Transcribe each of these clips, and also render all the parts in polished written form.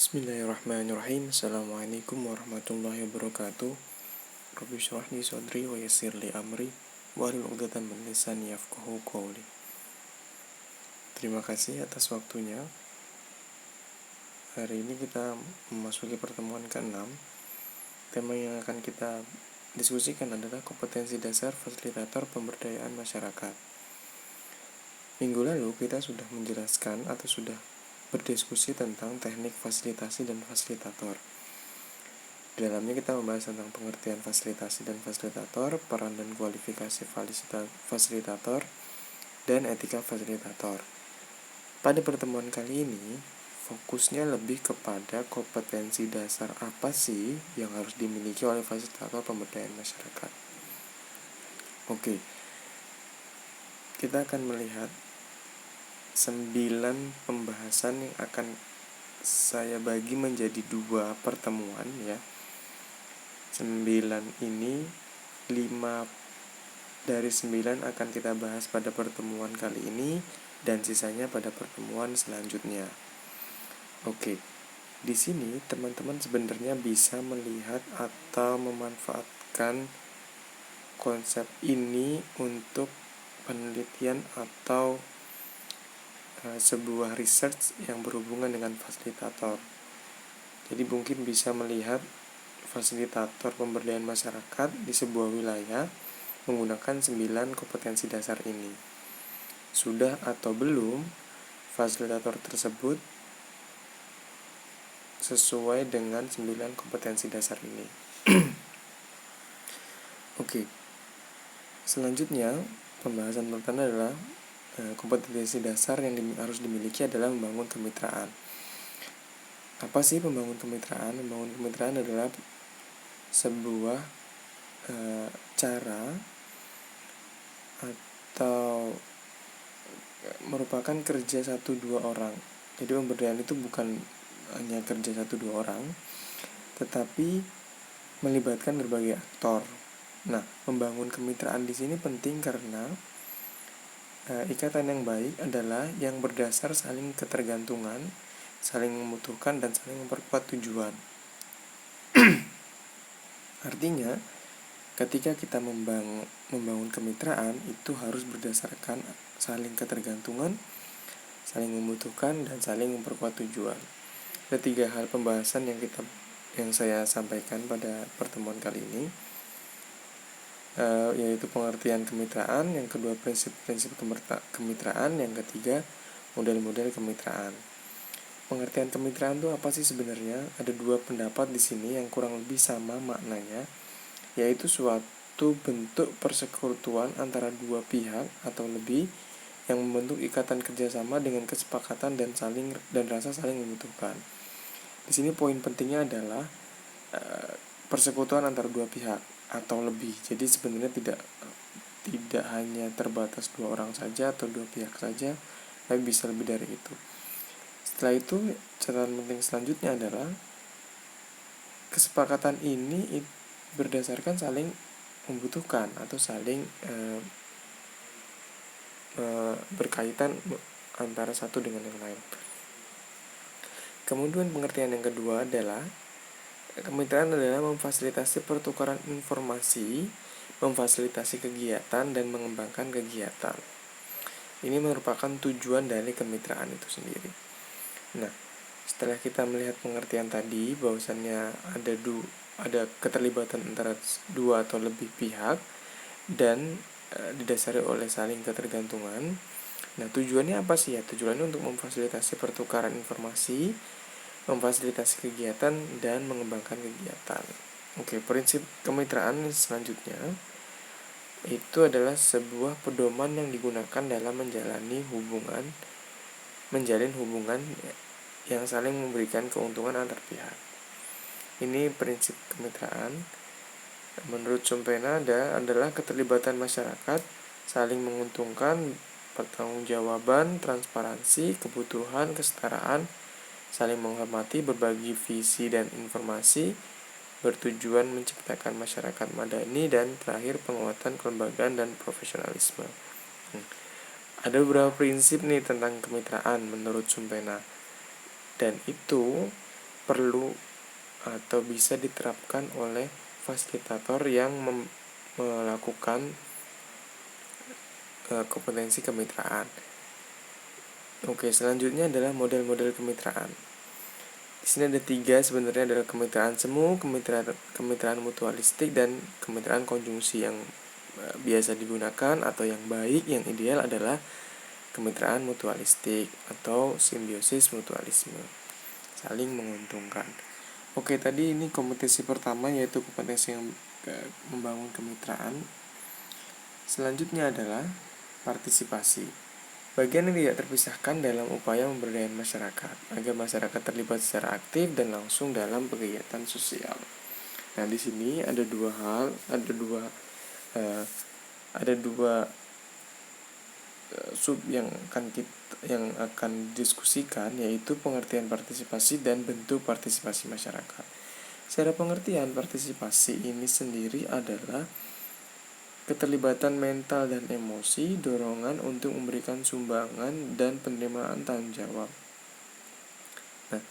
Bismillahirrahmanirrahim. Assalamualaikum warahmatullahi wabarakatuh. Rabbi shrah li sadri wa yassir li amri wahlul 'uqdatam min lisani yafqahu qawli. Terima kasih atas waktunya. Hari ini kita memasuki pertemuan ke-6. Tema yang akan kita diskusikan adalah kompetensi dasar fasilitator pemberdayaan masyarakat. Minggu lalu kita sudah menjelaskan atau sudah berdiskusi tentang teknik fasilitasi dan fasilitator. Di dalamnya kita membahas tentang pengertian fasilitasi dan fasilitator, peran dan kualifikasi fasilitator, dan etika fasilitator. Pada pertemuan kali ini, fokusnya lebih kepada kompetensi dasar apa sih yang harus dimiliki oleh fasilitator pemberdayaan masyarakat. Oke, kita akan melihat 9 pembahasan yang akan saya bagi menjadi 2 pertemuan ya. 9 ini 5 dari 9 akan kita bahas pada pertemuan kali ini dan sisanya pada pertemuan selanjutnya. Oke. Di sini teman-teman sebenarnya bisa melihat atau memanfaatkan konsep ini untuk penelitian atau sebuah research yang berhubungan dengan fasilitator. Jadi mungkin bisa melihat fasilitator pemberdayaan masyarakat di sebuah wilayah menggunakan 9 kompetensi dasar ini. Sudah atau belum fasilitator tersebut sesuai dengan 9 kompetensi dasar ini? Oke. Selanjutnya, pembahasan pertama adalah kompetensi dasar yang harus dimiliki adalah membangun kemitraan. Apa sih membangun kemitraan? Membangun kemitraan adalah sebuah cara atau merupakan kerja 1-2 orang. Jadi pemberdayaan itu bukan hanya kerja 1-2 orang, tetapi melibatkan berbagai aktor. Nah, membangun kemitraan di sini penting karena ikatan yang baik adalah yang berdasar saling ketergantungan, saling membutuhkan, dan saling memperkuat tujuan. Artinya, ketika kita membangun kemitraan, itu harus berdasarkan saling ketergantungan, saling membutuhkan, dan saling memperkuat tujuan. Ada 3 hal pembahasan yang saya sampaikan pada pertemuan kali ini, yaitu pengertian kemitraan, yang kedua prinsip-prinsip kemitraan, yang ketiga model-model kemitraan. Pengertian kemitraan itu apa sih sebenarnya? Ada 2 pendapat di sini yang kurang lebih sama maknanya, yaitu suatu bentuk persekutuan antara 2 pihak atau lebih yang membentuk ikatan kerjasama dengan kesepakatan dan rasa saling membutuhkan. Di sini poin pentingnya adalah persekutuan antara 2 pihak atau lebih. Jadi sebenarnya tidak hanya terbatas 2 orang saja atau 2 pihak saja, tapi bisa lebih dari itu. Setelah itu, catatan penting selanjutnya adalah kesepakatan ini berdasarkan saling membutuhkan atau saling berkaitan antara satu dengan yang lain. Kemudian pengertian yang kedua adalah kemitraan adalah memfasilitasi pertukaran informasi, memfasilitasi kegiatan, dan mengembangkan kegiatan. Ini merupakan tujuan dari kemitraan itu sendiri. Nah, setelah kita melihat pengertian tadi, bahwasannya ada keterlibatan antara 2 atau lebih pihak dan didasari oleh saling ketergantungan. Nah, tujuannya apa sih ya? Tujuannya untuk memfasilitasi pertukaran informasi, memfasilitasi kegiatan, dan mengembangkan kegiatan. Oke, prinsip kemitraan selanjutnya itu adalah sebuah pedoman yang digunakan dalam menjalin hubungan yang saling memberikan keuntungan antar pihak. Ini prinsip kemitraan. Menurut Sumpena adalah keterlibatan masyarakat, saling menguntungkan, pertanggungjawaban, transparansi, kebutuhan, kesetaraan, saling menghormati, berbagi visi dan informasi, bertujuan menciptakan masyarakat madani, dan terakhir penguatan kelembagaan dan profesionalisme. Ada beberapa prinsip nih tentang kemitraan menurut Sumpena, dan itu perlu atau bisa diterapkan oleh fasilitator yang melakukan kompetensi kemitraan. Oke, selanjutnya adalah model-model kemitraan. Di sini ada 3 sebenarnya, adalah kemitraan semu, kemitraan mutualistik, dan kemitraan konjungsi. Yang biasa digunakan atau yang baik, yang ideal adalah kemitraan mutualistik atau simbiosis mutualisme, saling menguntungkan. Oke, tadi ini kompetensi pertama, yaitu kompetensi yang membangun kemitraan. Selanjutnya adalah partisipasi, bagian yang tidak terpisahkan dalam upaya memberdayakan masyarakat agar masyarakat terlibat secara aktif dan langsung dalam kegiatan sosial. Nah, di sini ada dua sub yang akan diskusikan, yaitu pengertian partisipasi dan bentuk partisipasi masyarakat. Secara pengertian, partisipasi ini sendiri adalah keterlibatan mental dan emosi, dorongan untuk memberikan sumbangan, dan penerimaan tanggung jawab. Nah,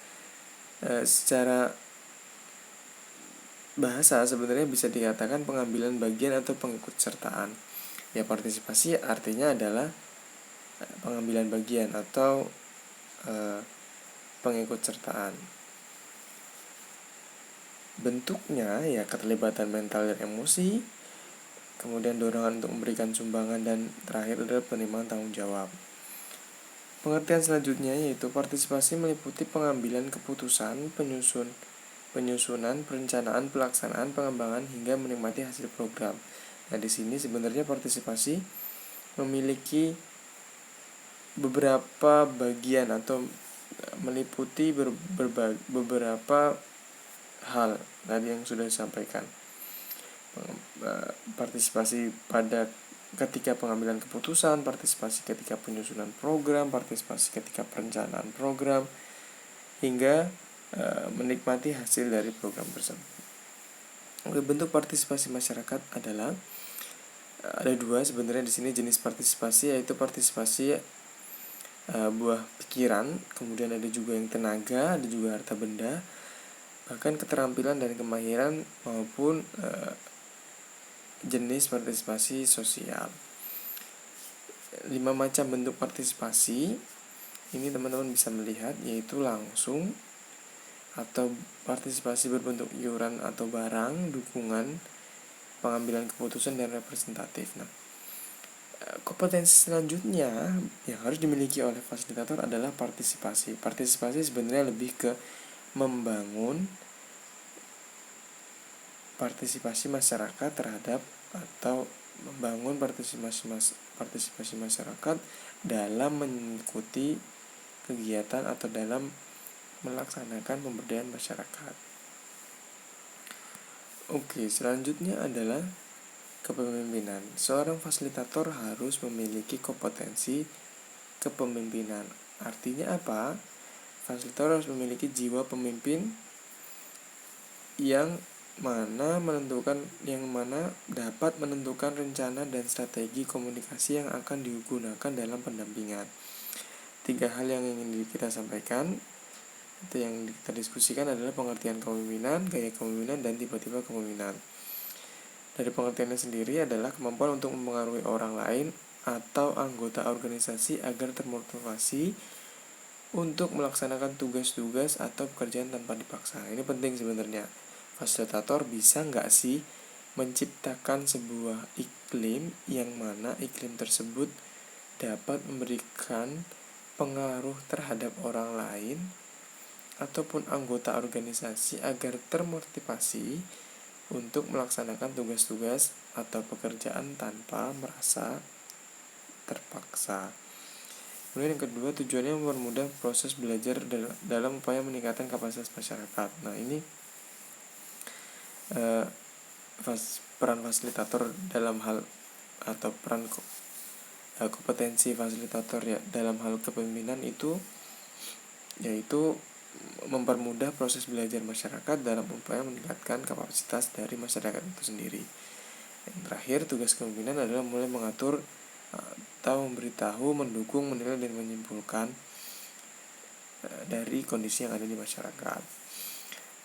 secara bahasa sebenarnya bisa dikatakan pengambilan bagian atau pengikutsertaan. Ya, partisipasi artinya adalah pengambilan bagian atau pengikutsertaan. Bentuknya ya keterlibatan mental dan emosi, kemudian dorongan untuk memberikan sumbangan, dan terakhir adalah penerimaan tanggung jawab. Pengertian selanjutnya yaitu partisipasi meliputi pengambilan keputusan, penyusunan, perencanaan, pelaksanaan, pengembangan, hingga menikmati hasil program. Nah, di sini sebenarnya partisipasi memiliki beberapa bagian atau meliputi beberapa hal tadi yang sudah disampaikan. Partisipasi pada ketika pengambilan keputusan, partisipasi ketika penyusunan program, partisipasi ketika perencanaan program, hingga menikmati hasil dari program tersebut. Bentuk partisipasi masyarakat adalah ada 2 sebenarnya di sini jenis partisipasi, yaitu partisipasi buah pikiran, kemudian ada juga yang tenaga, ada juga harta benda, bahkan keterampilan dan kemahiran, maupun jenis partisipasi sosial. 5 macam bentuk partisipasi ini teman-teman bisa melihat, yaitu langsung atau partisipasi berbentuk iuran atau barang, dukungan, pengambilan keputusan, dan representatif. Nah, kompetensi selanjutnya yang harus dimiliki oleh fasilitator adalah partisipasi. Partisipasi sebenarnya lebih ke membangun partisipasi masyarakat terhadap atau membangun partisipasi masyarakat dalam mengikuti kegiatan atau dalam melaksanakan pemberdayaan masyarakat. Oke, selanjutnya adalah kepemimpinan. Seorang fasilitator harus memiliki kompetensi kepemimpinan. Artinya apa? Fasilitator harus memiliki jiwa pemimpin yang mana dapat menentukan rencana dan strategi komunikasi yang akan digunakan dalam pendampingan. 3 hal yang ingin kita sampaikan atau yang kita diskusikan adalah pengertian kepemimpinan, gaya kepemimpinan, dan tipe-tipe kepemimpinan. Dari pengertiannya sendiri adalah kemampuan untuk mempengaruhi orang lain atau anggota organisasi agar termotivasi untuk melaksanakan tugas-tugas atau pekerjaan tanpa dipaksa. Ini penting sebenarnya. Fasilitator bisa nggak sih menciptakan sebuah iklim yang mana iklim tersebut dapat memberikan pengaruh terhadap orang lain ataupun anggota organisasi agar termotivasi untuk melaksanakan tugas-tugas atau pekerjaan tanpa merasa terpaksa. Kemudian yang kedua, tujuannya mempermudah proses belajar dalam upaya meningkatkan kapasitas masyarakat. Nah, ini peran fasilitator dalam hal atau peran kompetensi fasilitator ya dalam hal kepemimpinan itu yaitu mempermudah proses belajar masyarakat dalam upaya meningkatkan kapasitas dari masyarakat itu sendiri. Yang terakhir, tugas kepemimpinan adalah mulai mengatur atau memberitahu, mendukung, menilai, dan menyimpulkan dari kondisi yang ada di masyarakat.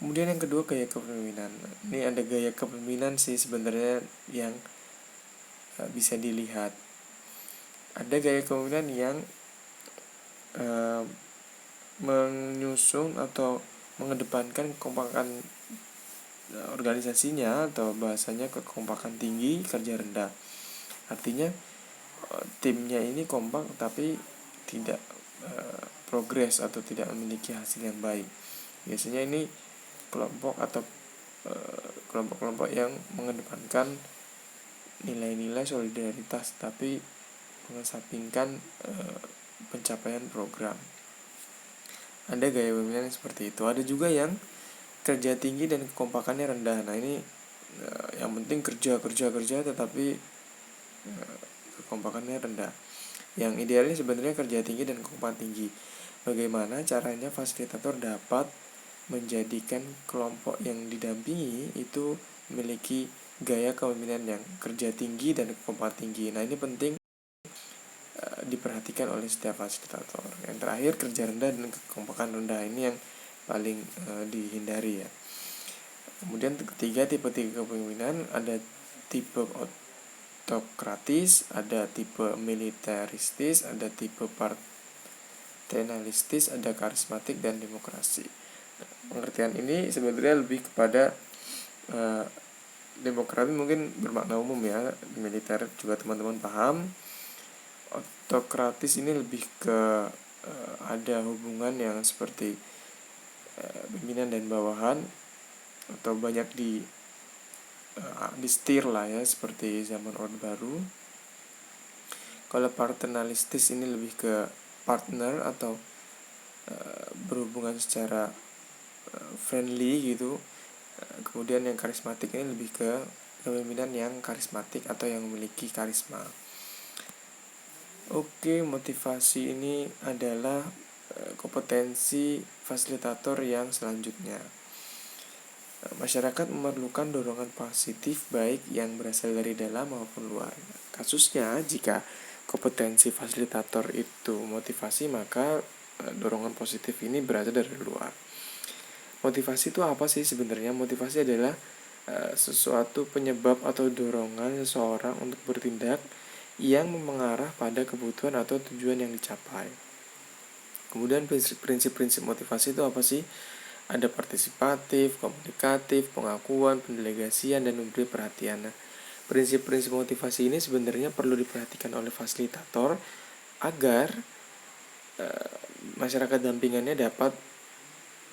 Kemudian yang kedua, gaya kepemimpinan. Ini ada gaya kepemimpinan sih sebenarnya yang bisa dilihat. Ada gaya kepemimpinan yang menyusun atau mengedepankan kekompakan organisasinya, atau bahasanya kekompakan tinggi, kerja rendah. Artinya timnya ini kompak tapi tidak progres atau tidak memiliki hasil yang baik. Biasanya ini kelompok atau kelompok-kelompok yang mengedepankan nilai-nilai solidaritas tapi mengesampingkan pencapaian program. Ada gaya kepemimpinan yang seperti itu. Ada juga yang kerja tinggi dan kekompakannya rendah. Nah ini yang penting kerja tetapi kekompakannya rendah. Yang idealnya sebenarnya kerja tinggi dan kekompakan tinggi. Bagaimana caranya fasilitator dapat menjadikan kelompok yang didampingi itu memiliki gaya kepemimpinan yang kerja tinggi dan kekompakan tinggi. Nah ini penting diperhatikan oleh setiap fasilitator. Yang terakhir, kerja rendah dan kekompakan rendah, ini yang paling dihindari ya. Kemudian ketiga, tipe kepemimpinan, ada tipe autokratis, ada tipe militeristis, ada tipe paternalistis, ada karismatik dan demokrasi. Pengertian ini sebenarnya lebih kepada demokrasi mungkin bermakna umum ya, militer juga teman-teman paham. Autokratis ini lebih ke ada hubungan yang seperti pimpinan dan bawahan, atau banyak di setir lah ya, seperti zaman Orde Baru. Kalau paternalistis ini lebih ke partner atau berhubungan secara friendly gitu. Kemudian yang karismatik ini lebih ke kepemimpinan yang karismatik atau yang memiliki karisma. Oke, motivasi ini adalah kompetensi fasilitator yang selanjutnya. Masyarakat memerlukan dorongan positif baik yang berasal dari dalam maupun luar. Kasusnya, jika kompetensi fasilitator itu motivasi, maka dorongan positif ini berasal dari luar. Motivasi itu apa sih sebenarnya? Motivasi adalah sesuatu penyebab atau dorongan seseorang untuk bertindak yang mengarah pada kebutuhan atau tujuan yang dicapai. Kemudian prinsip-prinsip motivasi itu apa sih? Ada partisipatif, komunikatif, pengakuan, pendelegasian, dan memberi perhatian. Nah, prinsip-prinsip motivasi ini sebenarnya perlu diperhatikan oleh fasilitator agar masyarakat dampingannya dapat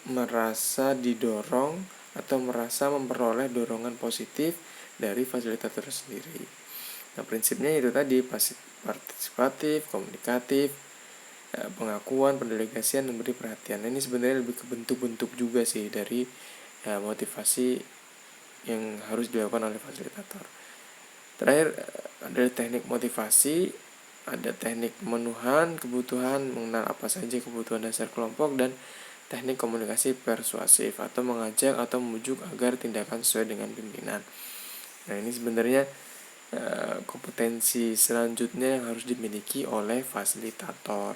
merasa didorong atau merasa memperoleh dorongan positif dari fasilitator sendiri. Nah, prinsipnya itu tadi, partisipatif, komunikatif, pengakuan, pendelegasian, dan memberi perhatian. Ini sebenarnya lebih ke bentuk-bentuk juga sih dari motivasi yang harus dilakukan oleh fasilitator. Terakhir adalah teknik motivasi. Ada teknik pemenuhan kebutuhan, mengenal apa saja kebutuhan dasar kelompok, dan teknik komunikasi persuasif atau mengajak atau membujuk agar tindakan sesuai dengan pimpinan. Nah ini sebenarnya kompetensi selanjutnya yang harus dimiliki oleh fasilitator.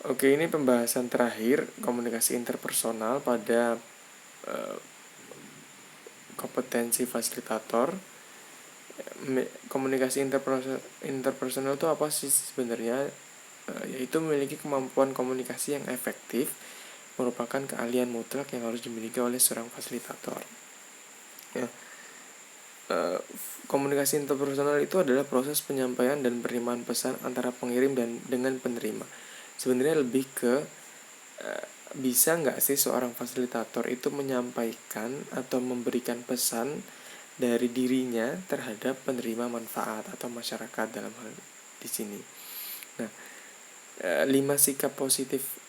Oke, ini pembahasan terakhir komunikasi interpersonal pada kompetensi fasilitator. Komunikasi interpersonal itu apa sih sebenarnya? Yaitu memiliki kemampuan komunikasi yang efektif, merupakan keahlian mutlak yang harus dimiliki oleh seorang fasilitator. Ya. Komunikasi interpersonal itu adalah proses penyampaian dan penerimaan pesan antara pengirim dan dengan penerima. Sebenarnya lebih ke bisa nggak sih seorang fasilitator itu menyampaikan atau memberikan pesan dari dirinya terhadap penerima manfaat atau masyarakat dalam hal di sini. Nah, 5 sikap positif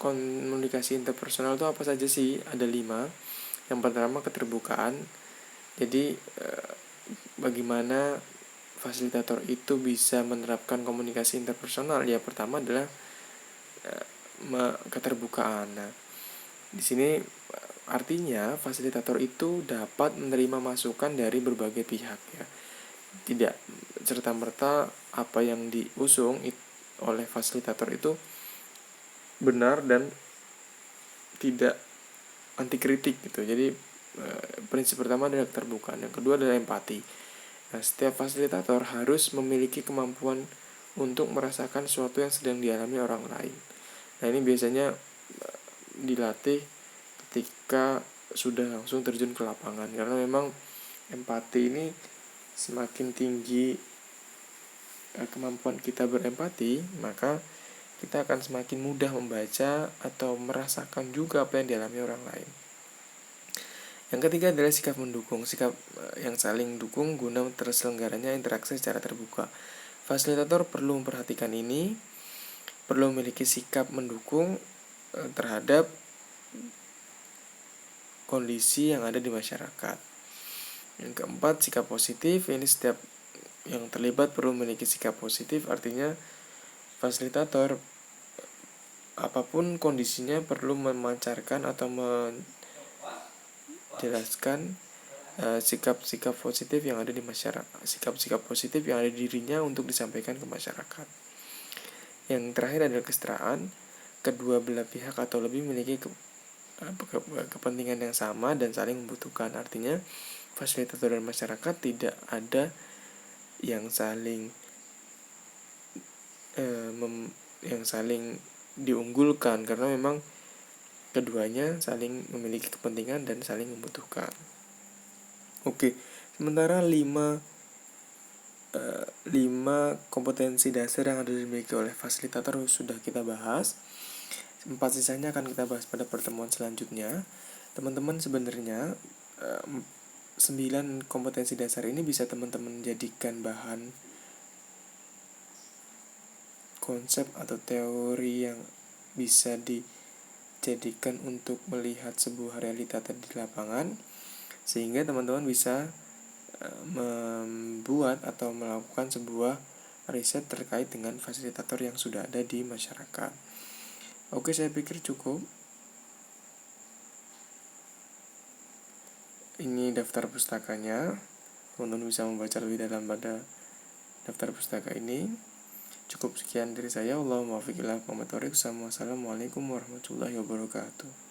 komunikasi interpersonal itu apa saja sih? Ada 5. Yang pertama, keterbukaan. Jadi bagaimana fasilitator itu bisa menerapkan komunikasi interpersonal? Ya, pertama adalah keterbukaan. Nah, di sini artinya fasilitator itu dapat menerima masukan dari berbagai pihak ya. Tidak serta-merta apa yang diusung oleh fasilitator itu benar dan tidak anti kritik gitu. Jadi prinsip pertama adalah keterbukaan, yang kedua adalah empati. Nah, setiap fasilitator harus memiliki kemampuan untuk merasakan sesuatu yang sedang dialami orang lain. Nah, ini biasanya dilatih ketika sudah langsung terjun ke lapangan, karena memang empati ini semakin tinggi kemampuan kita berempati, maka kita akan semakin mudah membaca atau merasakan juga apa yang dialami orang lain. Yang ketiga adalah sikap mendukung, sikap yang saling dukung guna terselenggaranya interaksi secara terbuka. Fasilitator perlu memperhatikan ini, perlu memiliki sikap mendukung terhadap kondisi yang ada di masyarakat. Yang keempat, sikap positif. Ini setiap yang terlibat perlu memiliki sikap positif, artinya fasilitator apapun kondisinya perlu memancarkan atau menjelaskan sikap-sikap positif yang ada di masyarakat, sikap-sikap positif yang ada di dirinya untuk disampaikan ke masyarakat. Yang terakhir adalah kesetaraan. Kedua belah pihak atau lebih memiliki kepentingan yang sama dan saling membutuhkan. Artinya fasilitator dan masyarakat tidak ada yang saling diunggulkan, karena memang keduanya saling memiliki kepentingan dan saling membutuhkan. Oke, sementara 5 kompetensi dasar yang harus dimiliki oleh fasilitator sudah kita bahas. 4 sisanya akan kita bahas pada pertemuan selanjutnya. Teman-teman, sebenarnya 9 kompetensi dasar ini bisa teman-teman jadikan bahan konsep atau teori yang bisa dijadikan untuk melihat sebuah realita di lapangan, sehingga teman-teman bisa membuat atau melakukan sebuah riset terkait dengan fasilitator yang sudah ada di masyarakat. Oke, saya pikir cukup. Ini daftar pustakanya. Teman-teman bisa membaca lebih dalam pada daftar pustaka ini. Cukup sekian dari saya. Wassalamualaikum warahmatullahi wabarakatuh.